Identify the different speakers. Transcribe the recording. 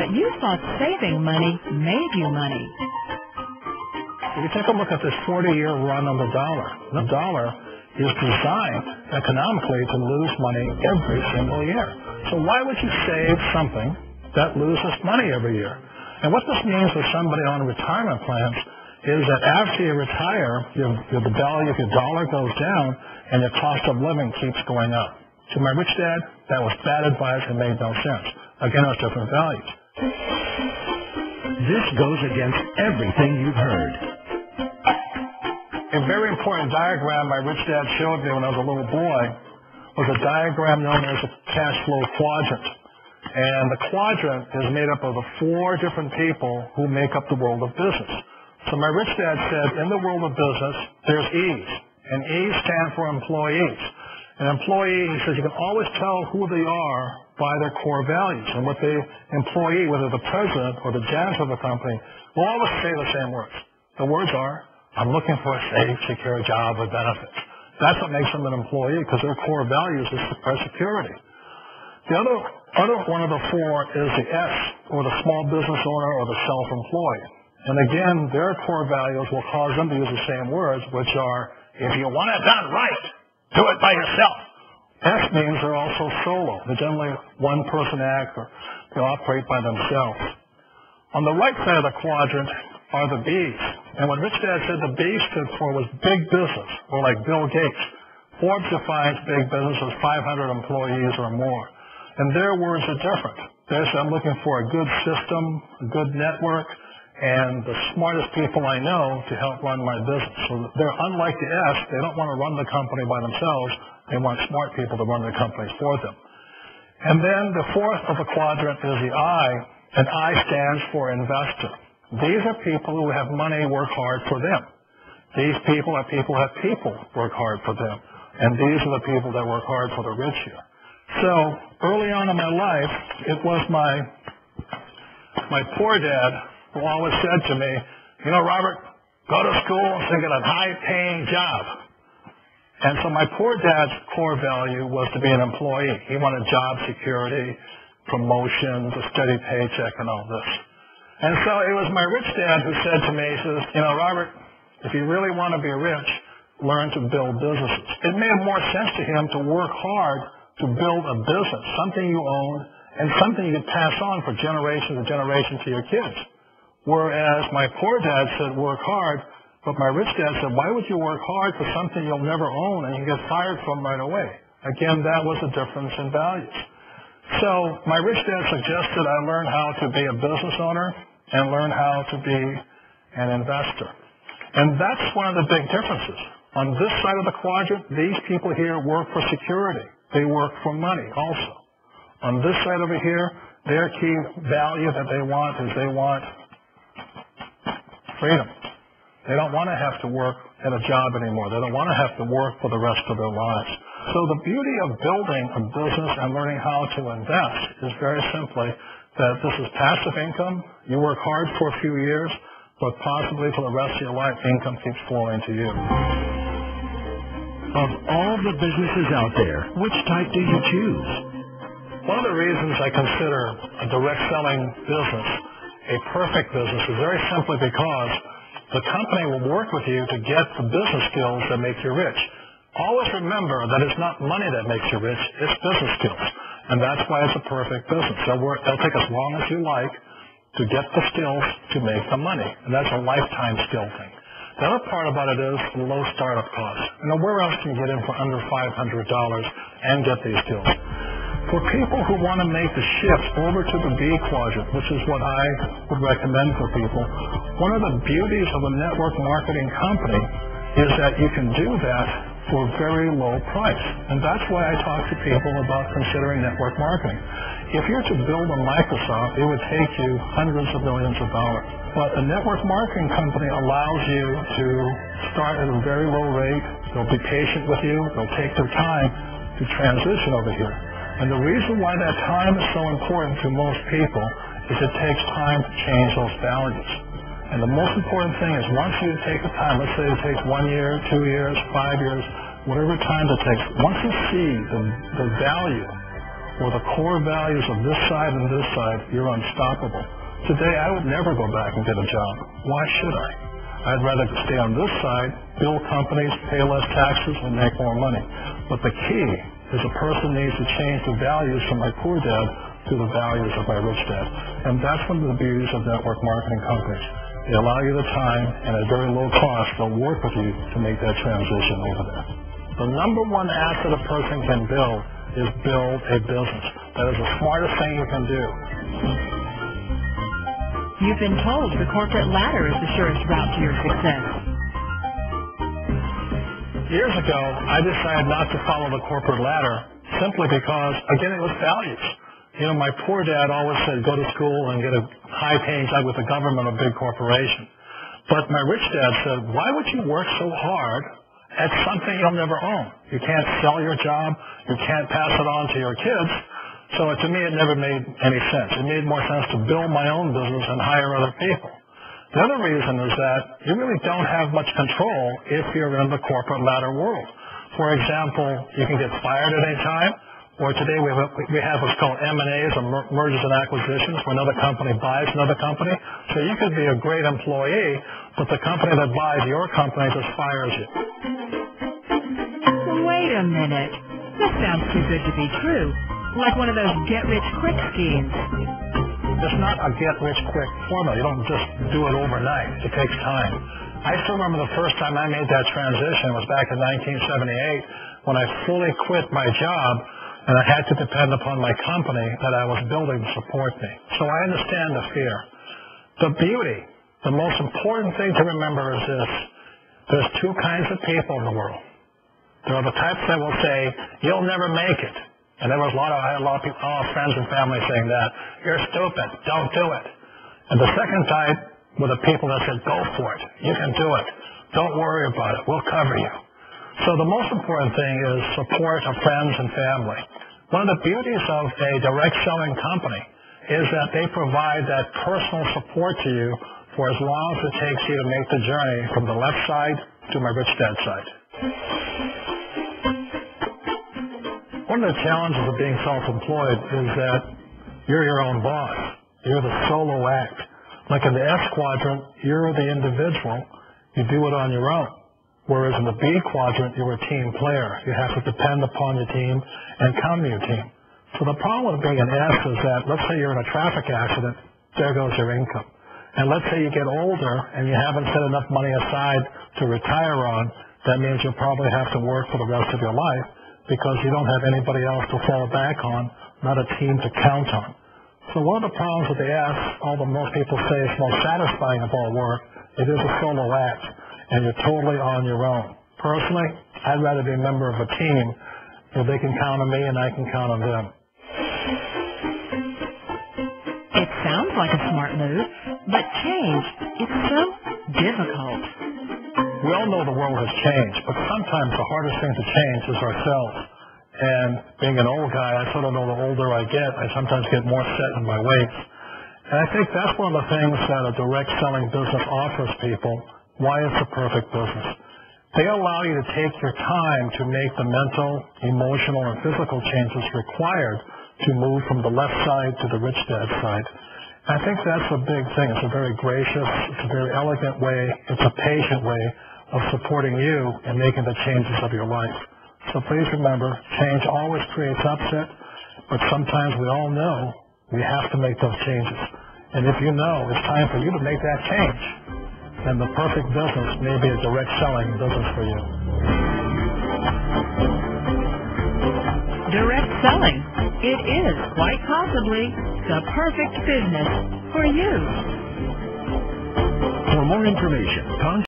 Speaker 1: but you thought saving money made you money.
Speaker 2: If you take a look at this 40-year run on the dollar is designed economically to lose money every single year. So why would you save something that loses money every year? And what this means for somebody on retirement plans is that after you retire, the value of your dollar goes down and your cost of living keeps going up. To my rich dad, that was bad advice and made no sense. Again, it was different values.
Speaker 3: This goes against everything you've heard.
Speaker 2: A very important diagram my rich dad showed me when I was a little boy was a diagram known as a cash flow quadrant. And the quadrant is made up of the 4 different people who make up the world of business. So my rich dad said, in the world of business, there's E's. And E's stand for employees. An employee, he says, you can always tell who they are by their core values. And what the employee, whether the president or the janitor of the company, will always say the same words. The words are, I'm looking for a safe, secure job with benefits. That's what makes them an employee, because their core values is security. The other one of the 4 is the S, or the small business owner or the self-employed. And again, their core values will cause them to use the same words, which are, if you want it done right, do it by yourself. S means they're also solo. They're generally one-person act, or they operate by themselves. On the right side of the quadrant are the B's. And when Rich Dad said the B stood for was big business, or like Bill Gates. Forbes defines big business as 500 employees or more. And their words are different. They say, I'm looking for a good system, a good network, and the smartest people I know to help run my business. So they're unlike the S. They don't want to run the company by themselves. They want smart people to run the companies for them. And then the 4th of the quadrant is the I, and I stands for investor. These are people who have money work hard for them. These people are people who have people work hard for them. And these are the people that work hard for the rich here. So early on in my life, it was my poor dad who always said to me, you know, Robert, go to school and get a high-paying job. And so my poor dad's core value was to be an employee. He wanted job security, promotions, a steady paycheck, and all this. And so it was my rich dad who said to me, he says, you know, Robert, if you really want to be rich, learn to build businesses. It made more sense to him to work hard to build a business, something you own, and something you could pass on for generation to generation to your kids. Whereas my poor dad said work hard, but my rich dad said, why would you work hard for something you'll never own and you get fired from right away? Again, that was a difference in values. So my rich dad suggested I learn how to be a business owner and learn how to be an investor. And that's one of the big differences. On this side of the quadrant, these people here work for security. They work for money also. On this side over here, their key value that they want is they want freedom. They don't want to have to work at a job anymore. They don't want to have to work for the rest of their lives. So the beauty of building a business and learning how to invest is very simply that this is passive income. You work hard for a few years, but possibly for the rest of your life, income keeps flowing to you.
Speaker 3: Of all the businesses out there, which type do you choose?
Speaker 2: One of the reasons I consider a direct selling business a perfect business is very simply because the company will work with you to get the business skills that make you rich. Always remember that it's not money that makes you rich, it's business skills. And that's why it's a perfect business. They'll take as long as you like to get the skills to make the money. And that's a lifetime skill thing. The other part about it is the low startup cost. You know, where else can you get in for under $500 and get these skills? For people who want to make the shift over to the B quadrant, which is what I would recommend for people, one of the beauties of a network marketing company is that you can do that for a very low price. And that's why I talk to people about considering network marketing. If you're to build a Microsoft, it would take you hundreds of millions of dollars. But a network marketing company allows you to start at a very low rate. They'll be patient with you. They'll take their time to transition over here. And the reason why that time is so important to most people is it takes time to change those values. And the most important thing is once you take the time, let's say it takes 1 year, 2 years, 5 years, whatever time it takes, once you see the value with the core values of this side and this side, you're unstoppable. Today, I would never go back and get a job. Why should I? I'd rather stay on this side, build companies, pay less taxes, and make more money. But the key is a person needs to change the values from my poor dad to the values of my rich dad. And that's one of the beauties of network marketing companies. They allow you the time, and at very low cost, they'll work with you to make that transition over there. The number one asset a person can build is build a business. That is the smartest thing you can do.
Speaker 1: You've been told the corporate ladder is the surest route to your success.
Speaker 2: Years ago, I decided not to follow the corporate ladder simply because, again, it was values. You know, my poor dad always said, go to school and get a high-paying job with the government or a big corporation. But my rich dad said, why would you work so hard at something you'll never own? You can't sell your job. You can't pass it on to your kids. So to me, it never made any sense. It made more sense to build my own business and hire other people. The other reason is that you really don't have much control if you're in the corporate ladder world. For example, you can get fired at any time, or today we have what's called M&As, or mergers and acquisitions, where another company buys another company. So you could be a great employee, but the company that buys your company just fires you.
Speaker 1: Wait a minute. This sounds too good to be true. Like one of those get-rich-quick schemes.
Speaker 2: It's not a get-rich-quick formula. You don't just do it overnight. It takes time. I still remember the first time I made that transition. It was back in 1978 when I fully quit my job and I had to depend upon my company that I was building to support me. So I understand the fear. The beauty, the most important thing to remember is this. There's two kinds of people in the world. There are the types that will say, you'll never make it. And I had a lot of people, friends and family saying that. You're stupid. Don't do it. And the second type were the people that said, go for it. You can do it. Don't worry about it. We'll cover you. So the most important thing is support of friends and family. One of the beauties of a direct selling company is that they provide that personal support to you for as long as it takes you to make the journey from the left side to my rich dad side. One of the challenges of being self-employed is that you're your own boss. You're the solo act. Like in the S quadrant, you're the individual. You do it on your own. Whereas in the B quadrant, you're a team player. You have to depend upon your team and count on your team. So the problem with being an S is that, let's say you're in a traffic accident, there goes your income. And let's say you get older and you haven't set enough money aside to retire on, that means you'll probably have to work for the rest of your life because you don't have anybody else to fall back on, not a team to count on. So one of the problems with the S, although most people say it's most satisfying of all work, it is a solo act, and you're totally on your own. Personally, I'd rather be a member of a team where they can count on me and I can count on them.
Speaker 1: It sounds like a smart move, but change is so difficult.
Speaker 2: We all know the world has changed, but sometimes the hardest thing to change is ourselves. And being an old guy, I sort of know the older I get, I sometimes get more set in my ways. And I think that's one of the things that a direct selling business offers people, why it's a perfect business. They allow you to take your time to make the mental, emotional, and physical changes required to move from the left side to the rich dad side. I think that's a big thing. It's a very gracious, it's a very elegant way, it's a patient way of supporting you and making the changes of your life. So please remember, change always creates upset, but sometimes we all know we have to make those changes. And if you know it's time for you to make that change, then the perfect business may be a direct selling business for you.
Speaker 1: Direct selling. It is quite possibly the perfect business for you.
Speaker 3: For more information, contact